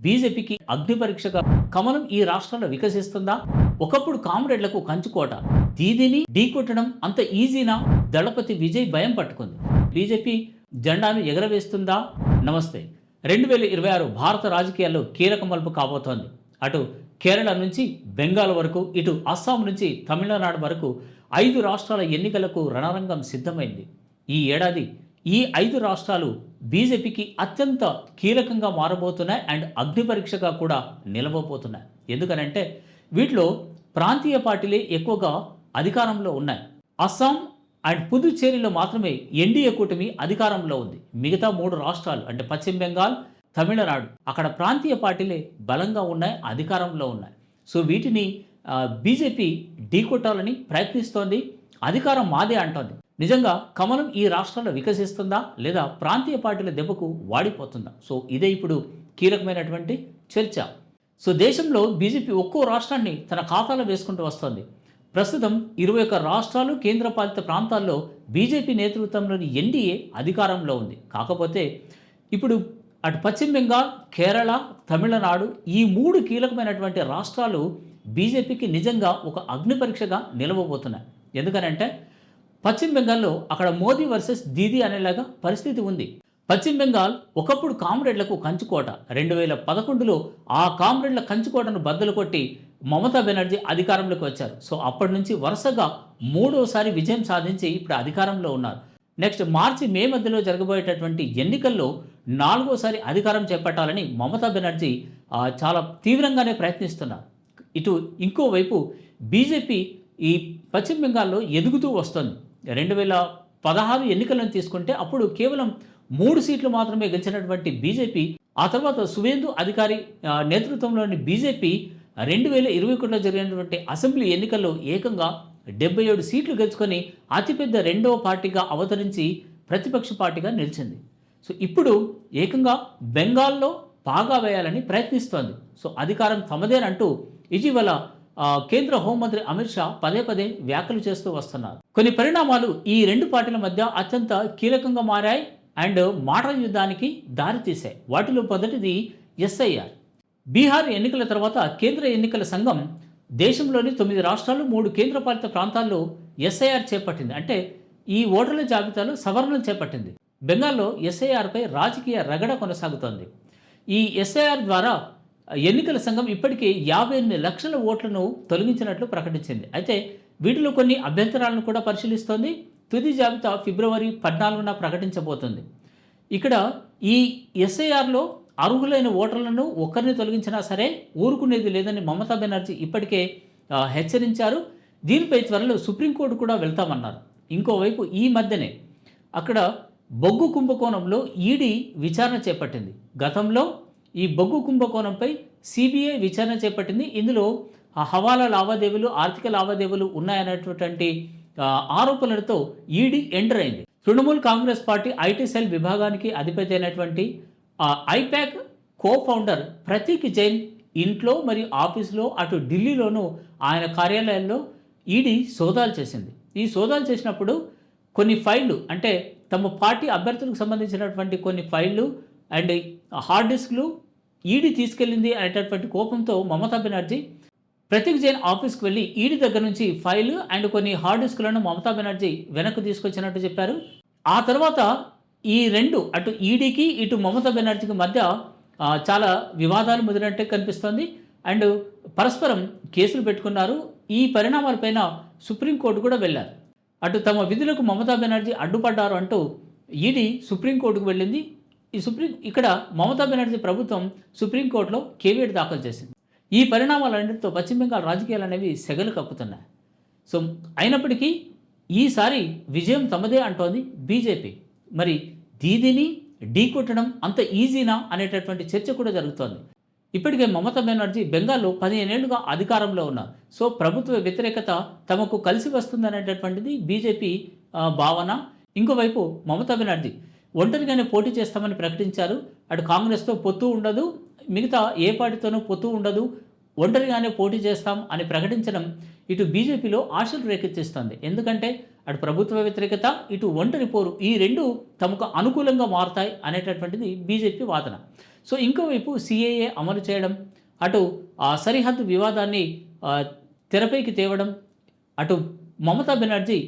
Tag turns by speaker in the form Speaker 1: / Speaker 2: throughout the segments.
Speaker 1: బీజేపీకి అగ్ని పరీక్షగా కమలం ఈ రాష్ట్రంలో వికసిస్తుందా? ఒకప్పుడు కామ్రేడ్లకు కంచుకోట, దీదిని ఢీకొట్టడం అంత ఈజీనా? దళపతి విజయ్ భయం పట్టుకుంది. బీజేపీ జెండాను ఎగరవేస్తుందా? నమస్తే. 2026 భారత రాజకీయాల్లో కీలక మలుపు కాబోతోంది. అటు కేరళ నుంచి బెంగాల్ వరకు, ఇటు అస్సాం నుంచి తమిళనాడు వరకు 5 రాష్ట్రాల ఎన్నికలకు రణరంగం సిద్ధమైంది. ఈ ఏడాది ఈ 5 రాష్ట్రాలు బీజేపీకి అత్యంత కీలకంగా మారబోతున్నాయి అండ్ అగ్ని పరీక్షగా కూడా నిలవబోతున్నాయి. ఎందుకనంటే వీటిలో ప్రాంతీయ పార్టీలే ఎక్కువగా అధికారంలో ఉన్నాయి. అస్సాం అండ్ పుదుచ్చేరిలో మాత్రమే ఎన్డీఏ కూటమి అధికారంలో ఉంది. మిగతా 3 రాష్ట్రాలు అంటే పశ్చిమ బెంగాల్, తమిళనాడు, అక్కడ ప్రాంతీయ పార్టీలే బలంగా ఉన్నాయి, అధికారంలో ఉన్నాయి. సో వీటిని బీజేపీ ఢీకొట్టాలని ప్రయత్నిస్తోంది. అధికారం మాదే అంటోంది. నిజంగా కమలం ఈ రాష్ట్రాల్లో వికసిస్తుందా లేదా ప్రాంతీయ పార్టీల దెబ్బకు వాడిపోతుందా? సో ఇదే ఇప్పుడు కీలకమైనటువంటి చర్చ. సో దేశంలో బీజేపీ ఒక్కో రాష్ట్రాన్ని తన ఖాతాలో వేసుకుంటూ వస్తోంది. ప్రస్తుతం 21 రాష్ట్రాలు, కేంద్రపాలిత ప్రాంతాల్లో బీజేపీ నేతృత్వంలోని ఎన్డీఏ అధికారంలో ఉంది. కాకపోతే ఇప్పుడు అటు పశ్చిమ బెంగాల్, కేరళ, తమిళనాడు ఈ 3 కీలకమైనటువంటి రాష్ట్రాలు బీజేపీకి నిజంగా ఒక అగ్ని పరీక్షగా నిలవబోతున్నాయి. ఎందుకనంటే పశ్చిమ బెంగాల్లో అక్కడ మోదీ వర్సెస్ దీదీ అనేలాగా పరిస్థితి ఉంది. పశ్చిమ బెంగాల్ ఒకప్పుడు కామ్రేడ్లకు కంచుకోట. 2011లో ఆ కామ్రేడ్ల కంచుకోటను బద్దలు కొట్టి మమతా బెనర్జీ అధికారంలోకి వచ్చారు. సో అప్పటి నుంచి వరుసగా 3వసారి విజయం సాధించి ఇప్పుడు అధికారంలో ఉన్నారు. నెక్స్ట్ మార్చి మే మధ్యలో జరగబోయేటటువంటి ఎన్నికల్లో 4వసారి అధికారం చేపట్టాలని మమతా బెనర్జీ చాలా తీవ్రంగానే ప్రయత్నిస్తున్నారు. ఇటు ఇంకోవైపు బీజేపీ ఈ పశ్చిమ బెంగాల్లో ఎదుగుతూ వస్తుంది. 2016 ఎన్నికలను తీసుకుంటే అప్పుడు కేవలం 3 సీట్లు మాత్రమే గెలిచినటువంటి బీజేపీ ఆ తర్వాత సువేందు అధికారి నేతృత్వంలోని బీజేపీ 2021లో జరిగినటువంటి అసెంబ్లీ ఎన్నికల్లో ఏకంగా 77 సీట్లు గెలుచుకొని అతిపెద్ద 2వ పార్టీగా అవతరించి ప్రతిపక్ష పార్టీగా నిలిచింది. సో ఇప్పుడు ఏకంగా బెంగాల్లో పాగా వేయాలని ప్రయత్నిస్తోంది. సో అధికారం తమదేనంటూ ఇటీవల కేంద్ర హోంమంత్రి అమిత్ షా పదే పదే వ్యాఖ్యలు చేస్తూ వస్తున్నారు. కొన్ని పరిణామాలు ఈ 2 పార్టీల మధ్య అత్యంత కీలకంగా మారాయి అండ్ మాటల యుద్ధానికి దారితీశాయి. వాటిలో మొదటిది ఎస్ఐఆర్. బీహార్ ఎన్నికల తర్వాత కేంద్ర ఎన్నికల సంఘం దేశంలోని 9 రాష్ట్రాలు, 3 కేంద్రపాలిత ప్రాంతాల్లో ఎస్ఐఆర్ చేపట్టింది. అంటే ఈ ఓటర్ల జాబితాలో సవరణలు చేపట్టింది. బెంగాల్లో ఎస్ఐఆర్పై రాజకీయ రగడ కొనసాగుతోంది. ఈ ఎస్ఐఆర్ ద్వారా ఎన్నికల సంఘం ఇప్పటికే 58 లక్షల ఓట్లను తొలగించినట్లు ప్రకటించింది. అయితే వీటిలో కొన్ని అభ్యంతరాలను కూడా పరిశీలిస్తోంది. తుది జాబితా ఫిబ్రవరి 14న ప్రకటించబోతుంది. ఇక్కడ ఈ ఎస్ఐఆర్లో అర్హులైన ఓటర్లను ఒక్కరిని తొలగించినా సరే ఊరుకునేది లేదని మమతా బెనర్జీ ఇప్పటికే హెచ్చరించారు. దీనిపై త్వరలో సుప్రీంకోర్టు కూడా వెళ్తామన్నారు. ఇంకోవైపు ఈ మధ్యనే అక్కడ బొగ్గు కుంభకోణంలో ఈడీ విచారణ చేపట్టింది. గతంలో ఈ బొగ్గు కుంభకోణంపై సిబిఐ విచారణ చేపట్టింది. ఇందులో హవాలా లావాదేవీలు, ఆర్థిక లావాదేవీలు ఉన్నాయనేటువంటి ఆరోపణలతో ఈడీ ఎంటర్ అయింది. Trinamool Congress party IT cell విభాగానికి అధిపతి అయినటువంటి ఐపాక్ కో ఫౌండర్ ప్రతీక్ జైన్ ఇంట్లో మరియు ఆఫీసులో, అటు ఢిల్లీలోనూ ఆయన కార్యాలయాల్లో ఈడీ సోదాలు చేసింది. ఈ సోదాలు చేసినప్పుడు కొన్ని ఫైళ్లు, అంటే తమ పార్టీ అభ్యర్థులకు సంబంధించినటువంటి కొన్ని ఫైళ్లు అండ్ హార్డ్ డిస్క్లు ఈడీ తీసుకెళ్ళింది అనేటటువంటి కోపంతో మమతా బెనర్జీ ప్రతీక్ జైన్ ఆఫీస్కి వెళ్ళి ఈడీ దగ్గర నుంచి ఫైల్ అండ్ కొన్ని హార్డ్ డిస్క్లను మమతా బెనర్జీ వెనక్కి తీసుకొచ్చినట్టు చెప్పారు. ఆ తర్వాత ఈ 2 అటు ఈడీకి ఇటు మమతా బెనర్జీకి మధ్య చాలా వివాదాలు ముదిరినట్టే కనిపిస్తోంది అండ్ పరస్పరం కేసులు పెట్టుకున్నారు. ఈ పరిణామాలపైన సుప్రీంకోర్టు కూడా వెళ్ళారు. అటు తమ విధులకు మమతా బెనర్జీ అడ్డుపడ్డారు అంటూ ఈడీ సుప్రీంకోర్టుకు వెళ్ళింది. ఇక్కడ మమతా బెనర్జీ ప్రభుత్వం సుప్రీంకోర్టులో కేవియట్ దాఖలు చేసింది. ఈ పరిణామాలన్నింటితో పశ్చిమ బెంగాల్ రాజకీయాలు అనేవి సెగలు కక్కుతున్నాయి. సో అయినప్పటికీ ఈసారి విజయం తమదే అంటోంది బీజేపీ. మరి దీదిని ఢీకొట్టడం అంత ఈజీనా అనేటటువంటి చర్చ కూడా జరుగుతోంది. ఇప్పటికే మమతా బెనర్జీ బెంగాల్లో 15 ఏళ్లుగా అధికారంలో ఉన్నారు. సో ప్రభుత్వ వ్యతిరేకత తమకు కలిసి వస్తుందనేటటువంటిది బీజేపీ భావన. ఇంకోవైపు మమతా బెనర్జీ ఒంటరిగానే పోటీ చేస్తామని ప్రకటించారు. అటు కాంగ్రెస్తో పొత్తు ఉండదు, మిగతా ఏ పార్టీతోనూ పొత్తు ఉండదు, ఒంటరిగానే పోటీ చేస్తాం అని ప్రకటించడం ఇటు బీజేపీలో ఆశలు రేకెత్తిస్తుంది. ఎందుకంటే అటు ప్రభుత్వ వ్యతిరేకత, ఇటు ఒంటరి పోరు, ఈ 2 తమకు అనుకూలంగా మారుతాయి అనేటటువంటిది బీజేపీ వాదన. సో ఇంకోవైపు సిఏఏ అమలు చేయడం, అటు ఆ సరిహద్దు వివాదాన్ని ఆ, తెరపైకి తేవడం, అటు మమతా బెనర్జీ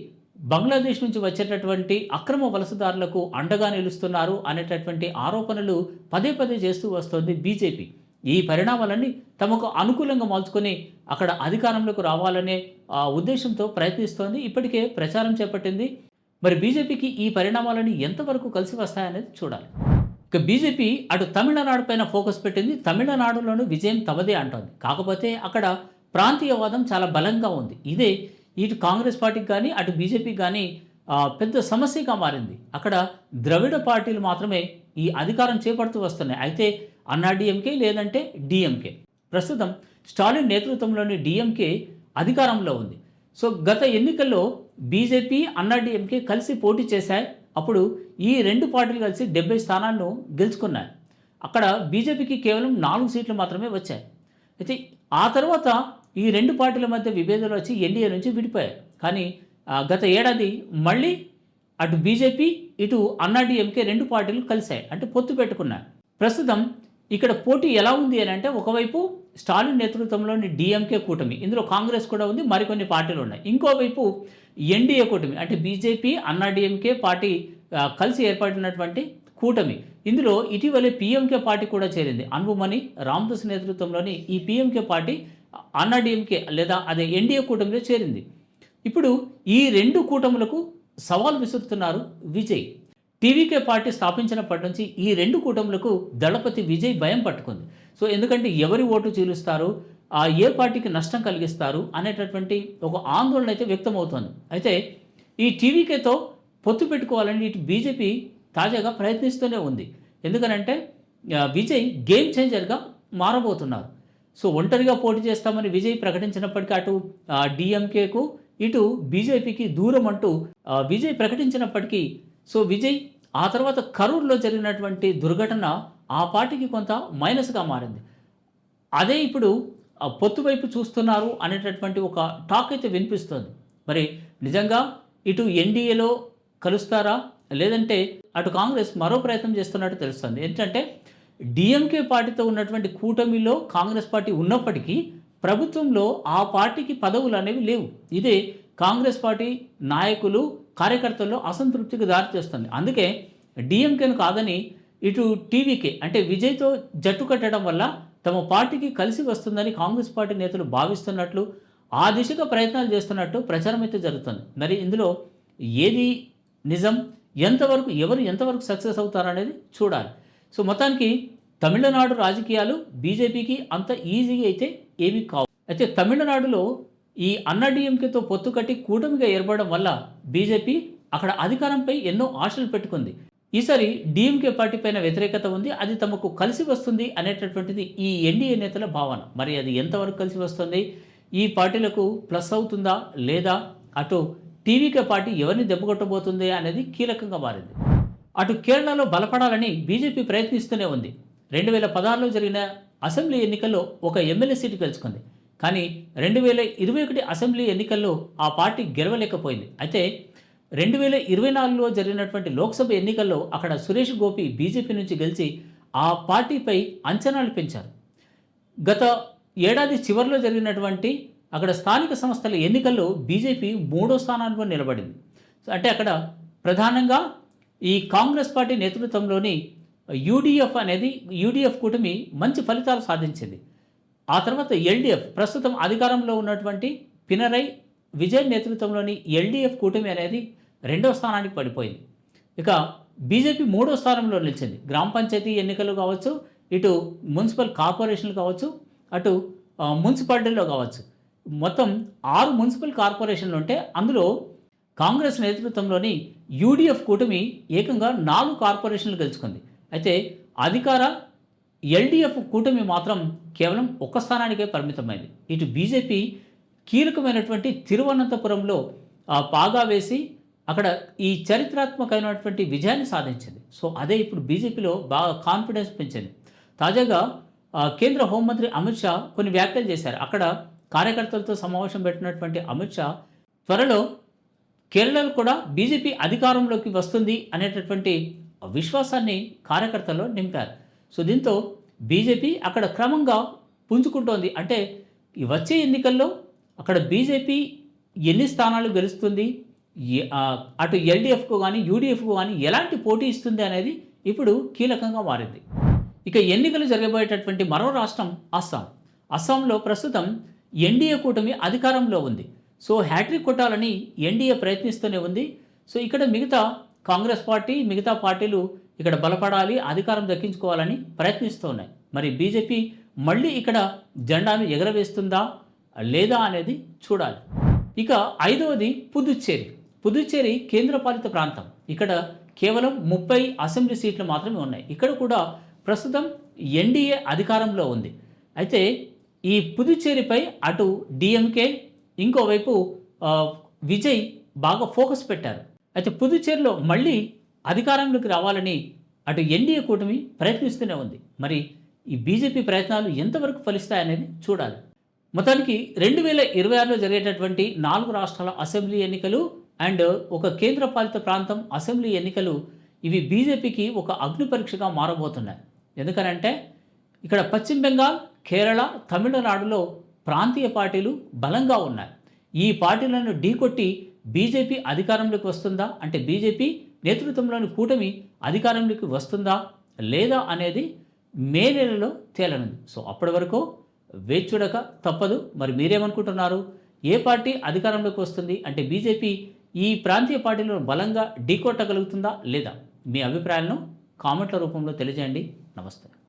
Speaker 1: బంగ్లాదేశ్ నుంచి వచ్చేటటువంటి అక్రమ వలసదారులకు అండగా నిలుస్తున్నారు అనేటటువంటి ఆరోపణలు పదే పదే చేస్తూ వస్తోంది బీజేపీ. ఈ పరిణామాలన్నీ తమకు అనుకూలంగా మలుచుకొని అక్కడ అధికారంలోకి రావాలనే ఉద్దేశంతో ప్రయత్నిస్తోంది. ఇప్పటికే ప్రచారం చేపట్టింది. మరి బీజేపీకి ఈ పరిణామాలని ఎంతవరకు కలిసి వస్తాయనేది చూడాలి. ఇక బీజేపీ అటు తమిళనాడు పైన ఫోకస్ పెట్టింది. తమిళనాడులోనూ విజయం తమదే అంటోంది. కాకపోతే అక్కడ ప్రాంతీయవాదం చాలా బలంగా ఉంది. ఇదే ఇటు కాంగ్రెస్ పార్టీకి కానీ అటు బీజేపీకి కానీ పెద్ద సమస్యగా మారింది. అక్కడ ద్రవిడ పార్టీలు మాత్రమే ఈ అధికారం చేపడుతూ వస్తున్నాయి. అయితే అన్నాడీఎంకే లేదంటే డిఎంకే, ప్రస్తుతం స్టాలిన్ నేతృత్వంలోని డిఎంకే అధికారంలో ఉంది. సో గత ఎన్నికల్లో బీజేపీ అన్నాడీఎంకే కలిసి పోటీ చేశాయి. అప్పుడు ఈ రెండు పార్టీలు కలిసి 70 స్థానాలను గెలుచుకున్నాయి. అక్కడ బీజేపీకి కేవలం 4 సీట్లు మాత్రమే వచ్చాయి. అయితే ఆ తర్వాత ఈ రెండు పార్టీల మధ్య విభేదాలు వచ్చి ఎన్డీఏ నుంచి విడిపోయాయి. కానీ గత ఏడాది మళ్ళీ అటు బీజేపీ ఇటు అన్నాడీఎంకే రెండు పార్టీలు కలిశాయి, అంటే పొత్తు పెట్టుకున్నాయి. ప్రస్తుతం ఇక్కడ పోటీ ఎలా ఉంది అని అంటే, ఒకవైపు స్టాలిన్ నేతృత్వంలోని డిఎంకే కూటమి, ఇందులో కాంగ్రెస్ కూడా ఉంది, మరికొన్ని పార్టీలు ఉన్నాయి. ఇంకోవైపు ఎన్డీఏ కూటమి, అంటే బీజేపీ అన్నాడీఎంకే పార్టీ కలిసి ఏర్పడినటువంటి కూటమి. ఇందులో ఇటీవలే పీఎంకే పార్టీ కూడా చేరింది. అన్బుమణి రామదాస్ నేతృత్వంలోని ఈ పీఎంకే పార్టీ అన్నాడీఎంకే లేదా అదే ఎన్డీఏ కూటమిలో చేరింది. ఇప్పుడు ఈ రెండు కూటములకు సవాల్ విసురుతున్నారు విజయ్. టీవీకే పార్టీ స్థాపించినప్పటి నుంచి ఈ రెండు కూటములకు దళపతి విజయ్ భయం పట్టుకుంది. సో ఎందుకంటే ఎవరి ఓటు చీలుస్తారు, ఏ పార్టీకి నష్టం కలిగిస్తారు అనేటటువంటి ఒక ఆందోళన అయితే వ్యక్తమవుతోంది. అయితే ఈ టీవీకేతో పొత్తు పెట్టుకోవాలని ఇటు బీజేపీ తాజాగా ప్రయత్నిస్తూనే ఉంది. ఎందుకనంటే విజయ్ గేమ్ చేంజర్గా మారబోతున్నారు. సో ఒంటరిగా పోటీ చేస్తామని విజయ్ ప్రకటించినప్పటికీ అటు డిఎంకేకు ఇటు బీజేపీకి దూరం అంటూ విజయ్ ప్రకటించినప్పటికీ, సో విజయ్ ఆ తర్వాత కరూర్లో జరిగినటువంటి దుర్ఘటన ఆ పార్టీకి కొంత మైనస్గా మారింది. అదే ఇప్పుడు పొత్తు వైపు చూస్తున్నారు అనేటటువంటి ఒక టాక్ అయితే వినిపిస్తోంది. మరి నిజంగా ఇటు ఎన్డీఏలో కలుస్తారా, లేదంటే అటు కాంగ్రెస్ మరో ప్రయత్నం చేస్తున్నట్టు తెలుస్తుంది. ఏంటంటే డిఎంకే పార్టీతో ఉన్నటువంటి కూటమిలో కాంగ్రెస్ పార్టీ ఉన్నప్పటికీ ప్రభుత్వంలో ఆ పార్టీకి పదవులు అనేవి లేవు. ఇదే కాంగ్రెస్ పార్టీ నాయకులు కార్యకర్తల్లో అసంతృప్తికి దారితీస్తుంది. అందుకే డిఎంకేను కాదని ఇటు టీవీకే అంటే విజయ్తో జట్టు కట్టడం వల్ల తమ పార్టీకి కలిసి వస్తుందని కాంగ్రెస్ పార్టీ నేతలు భావిస్తున్నట్లు, ఆ దిశగా ప్రయత్నాలు చేస్తున్నట్టు ప్రచారం అయితే జరుగుతుంది. మరి ఇందులో ఏది నిజం, ఎవరు ఎంతవరకు సక్సెస్ అవుతారనేది చూడాలి. సో మొత్తానికి తమిళనాడు రాజకీయాలు బీజేపీకి అంత ఈజీగా అయితే ఏమీ కావు. అయితే తమిళనాడులో ఈ అన్నాడీఎంకేతో పొత్తు కట్టి కూటమిగా ఏర్పడడం వల్ల బీజేపీ అక్కడ అధికారంపై ఎన్నో ఆశలు పెట్టుకుంది. ఈసారి డిఎంకే పార్టీ పైన వ్యతిరేకత ఉంది, అది తమకు కలిసి వస్తుంది అనేటటువంటిది ఈ ఎన్డీఏ నేతల భావన. మరి అది ఎంతవరకు కలిసి వస్తుంది, ఈ పార్టీలకు ప్లస్ అవుతుందా లేదా, అటు టీవీకే పార్టీ ఎవరిని దెబ్బకొట్టబోతుంది అనేది కీలకంగా మారింది. అటు కేరళలో బలపడాలని బీజేపీ ప్రయత్నిస్తూనే ఉంది. 2016లో జరిగిన అసెంబ్లీ ఎన్నికల్లో ఒక ఎమ్మెల్యే సీటు గెలుచుకుంది. కానీ 2021 అసెంబ్లీ ఎన్నికల్లో ఆ పార్టీ గెలవలేకపోయింది. అయితే 2024లో జరిగినటువంటి లోక్సభ ఎన్నికల్లో అక్కడ సురేష్ గోపి బీజేపీ నుంచి గెలిచి ఆ పార్టీపై అంచనాలు పెంచారు. గత ఏడాది చివరిలో జరిగినటువంటి అక్కడ స్థానిక సంస్థల ఎన్నికల్లో బీజేపీ 3వ స్థానంలో నిలబడింది. అంటే అక్కడ ప్రధానంగా ఈ కాంగ్రెస్ పార్టీ నేతృత్వంలోని యూడీఎఫ్ కూటమి మంచి ఫలితాలు సాధించింది. ఆ తర్వాత ఎల్డీఎఫ్, ప్రస్తుతం అధికారంలో ఉన్నటువంటి పినరై విజయ్ నేతృత్వంలోని ఎల్డీఎఫ్ కూటమి అనేది 2వ స్థానానికి పడిపోయింది. ఇక బీజేపీ 3వ స్థానంలో నిలిచింది. గ్రామ పంచాయతీ ఎన్నికలు కావచ్చు, ఇటు మున్సిపల్ కార్పొరేషన్లు కావచ్చు, అటు మున్సిపాలిటీల్లో కావచ్చు. మొత్తం 6 మున్సిపల్ కార్పొరేషన్లు ఉంటే అందులో కాంగ్రెస్ నేతృత్వంలోని యూడీఎఫ్ కూటమి ఏకంగా 4 కార్పొరేషన్లు గెలుచుకుంది. అయితే అధికార ఎల్డీఎఫ్ కూటమి మాత్రం కేవలం 1 స్థానానికే పరిమితమైంది. ఇటు బీజేపీ కీలకమైనటువంటి తిరువనంతపురంలో పాగా వేసి అక్కడ ఈ చరిత్రాత్మకమైనటువంటి విజయాన్ని సాధించింది. సో అదే ఇప్పుడు బీజేపీలో బాగా కాన్ఫిడెన్స్ పెంచింది. తాజాగా కేంద్ర హోంమంత్రి అమిత్ షా కొన్ని వ్యాఖ్యలు చేశారు. అక్కడ కార్యకర్తలతో సమావేశం పెట్టినటువంటి అమిత్ షా త్వరలో కేరళలో కూడా బీజేపీ అధికారంలోకి వస్తుంది అనేటటువంటి విశ్వాసాన్ని కార్యకర్తల్లో నింపారు. సో దీంతో బీజేపీ అక్కడ క్రమంగా పుంజుకుంటోంది. అంటే ఈ వచ్చే ఎన్నికల్లో అక్కడ బీజేపీ ఎన్ని స్థానాలు గెలుస్తుంది, అటు ఎల్డీఎఫ్కు కానీ యూడీఎఫ్కు కానీ ఎలాంటి పోటీ ఇస్తుంది అనేది ఇప్పుడు కీలకంగా మారింది. ఇక ఎన్నికలు జరగబోయేటటువంటి మరో రాష్ట్రం అస్సాం. అస్సాంలో ప్రస్తుతం ఎన్డీఏ కూటమి అధికారంలో ఉంది. సో హ్యాట్రిక్ కొట్టాలని ఎన్డీఏ ప్రయత్నిస్తూనే ఉంది. సో ఇక్కడ మిగతా కాంగ్రెస్ పార్టీ, మిగతా పార్టీలు ఇక్కడ బలపడాలి, అధికారం దక్కించుకోవాలని ప్రయత్నిస్తూ ఉన్నాయి. మరి బీజేపీ మళ్ళీ ఇక్కడ జెండాను ఎగరవేస్తుందా లేదా అనేది చూడాలి. ఇక ఐదవది పుదుచ్చేరి. పుదుచ్చేరి కేంద్రపాలిత ప్రాంతం. ఇక్కడ కేవలం 30 అసెంబ్లీ సీట్లు మాత్రమే ఉన్నాయి. ఇక్కడ కూడా ప్రస్తుతం ఎన్డీఏ అధికారంలో ఉంది. అయితే ఈ పుదుచ్చేరిపై అటు డిఎంకే, ఇంకోవైపు విజయ్ బాగా ఫోకస్ పెట్టారు. అయితే పుదుచ్చేరిలో మళ్ళీ అధికారంలోకి రావాలని అటు ఎన్డీఏ కూటమి ప్రయత్నిస్తూనే ఉంది. మరి ఈ బీజేపీ ప్రయత్నాలు ఎంతవరకు ఫలిస్తాయనేది చూడాలి. మొత్తానికి 2026లో జరిగేటటువంటి 4 రాష్ట్రాల అసెంబ్లీ ఎన్నికలు అండ్ ఒక కేంద్రపాలిత ప్రాంతం అసెంబ్లీ ఎన్నికలు ఇవి బీజేపీకి ఒక అగ్ని పరీక్షగా మారబోతున్నాయి. ఎందుకనంటే ఇక్కడ పశ్చిమ బెంగాల్, కేరళ, తమిళనాడులో ప్రాంతీయ పార్టీలు బలంగా ఉన్నాయి. ఈ పార్టీలను ఢీకొట్టి బీజేపీ అధికారంలోకి వస్తుందా, అంటే బీజేపీ నేతృత్వంలోని కూటమి అధికారంలోకి వస్తుందా లేదా అనేది మే నెలలో తేలనుంది. సో అప్పటి వరకు వేచి చూడక తప్పదు. మరి మీరేమనుకుంటున్నారు? ఏ పార్టీ అధికారంలోకి వస్తుంది, అంటే బీజేపీ ఈ ప్రాంతీయ పార్టీలను బలంగా ఢీకొట్టగలుగుతుందా లేదా? మీ అభిప్రాయాలను కామెంట్ల రూపంలో తెలియజేయండి. నమస్తే.